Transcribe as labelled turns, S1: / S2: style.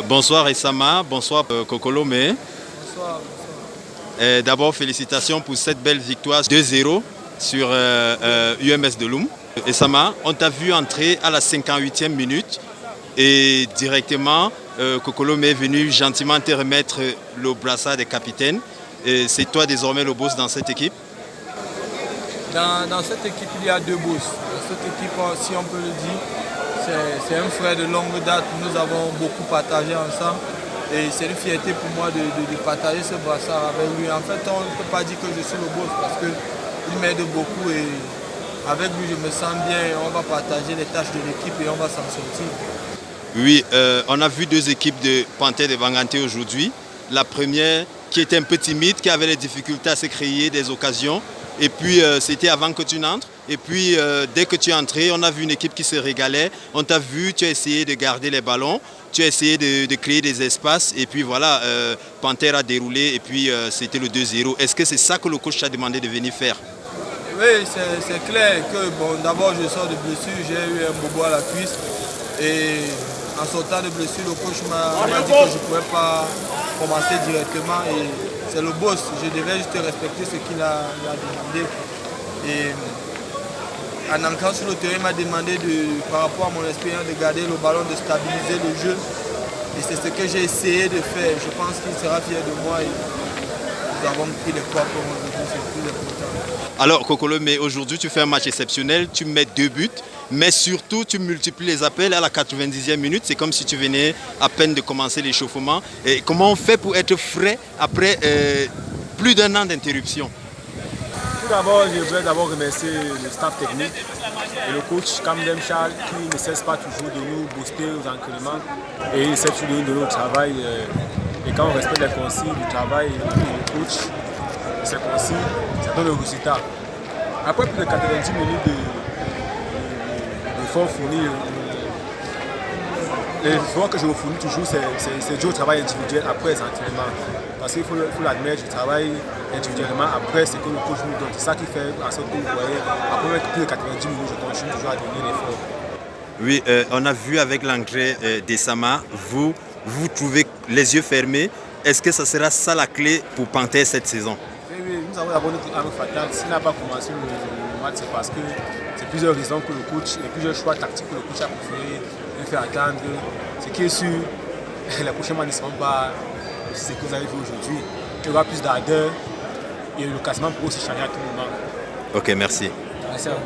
S1: Bonsoir Essama, bonsoir Kokolome.
S2: Bonsoir.
S1: D'abord, félicitations pour cette belle victoire 2-0 sur UMS de Loum. Essama, on t'a vu entrer à la 58e minute et directement, Kokolome est venu gentiment te remettre le brassard des capitaines. C'est toi désormais le boss dans cette équipe?
S2: Dans cette équipe, il y a deux boss. Dans cette équipe, si on peut le dire, c'est un frère de longue date. Nous avons beaucoup partagé ensemble. Et c'est une fierté pour moi de partager ce brassard avec lui. En fait, on ne peut pas dire que je suis le boss parce qu'il m'aide beaucoup et avec lui, je me sens bien. On va partager les tâches de l'équipe et on va s'en sortir.
S1: Oui, on a vu deux équipes de Panthère de Banganté aujourd'hui. La première qui était un peu timide, qui avait des difficultés à se créer des occasions. Et puis c'était avant que tu n'entres. Et puis dès que tu es entré, on a vu une équipe qui se régalait. On t'a vu, tu as essayé de garder les ballons, tu as essayé de créer des espaces. Et puis voilà, Panthère a déroulé et puis c'était le 2-0. Est-ce que c'est ça que le coach t'a demandé de venir faire?
S2: Oui, c'est clair que bon, d'abord je sors de blessure, j'ai eu un bobo à la cuisse. Et en sortant de blessure, le coach m'a dit que je ne pouvais pas commencer directement. Et c'est le boss, je devais juste respecter ce qu'il a demandé. Et en entrant sur le terrain, il m'a demandé par rapport à mon expérience de garder le ballon, de stabiliser le jeu. Et c'est ce que j'ai essayé de faire. Je pense qu'il sera fier de moi. Et nous avons pris les points pour aujourd'hui, c'est le plus important.
S1: Alors Kokolo, mais aujourd'hui tu fais un match exceptionnel, tu mets 2 buts, mais surtout tu multiplies les appels à la 90e minute. C'est comme si tu venais à peine de commencer l'échauffement. Et comment on fait pour être frais après plus d'1 an d'interruption?
S3: Tout d'abord, je voudrais remercier le staff technique et le coach Kamdem Charles qui ne cesse pas toujours de nous booster aux entraînements et il essaie toujours de nous donner au travail. Et quand on respecte les consignes du travail du coach, ces consignes, ça donne le résultat. Après plus de 90 minutes d'efforts fournis, l'effort que je fournis toujours, c'est dû au travail individuel après les entraînements. Parce qu'il faut l'admettre, je travaille individuellement après ce que le coach nous donne. C'est ça qui fait en sorte que vous voyez, après plus de 90 minutes, je continue toujours à donner l'effort.
S1: Oui, on a vu avec l'entrée d'Essama, vous trouvez les yeux fermés. Est-ce que ça sera ça la clé pour Panthère cette saison?
S3: Oui, nous avons d'abord notre arme fatale. S'il n'a pas commencé le match, c'est parce que c'est plusieurs raisons que le coach et plusieurs choix tactiques que le coach a préféré faire attendre. Ce qui est sûr, les prochains matchs ne seront pas ce que vous avez vu aujourd'hui. Il y aura plus d'ardeur et le classement peut aussi changer à tout moment.
S1: Ok, merci.
S3: Merci à vous.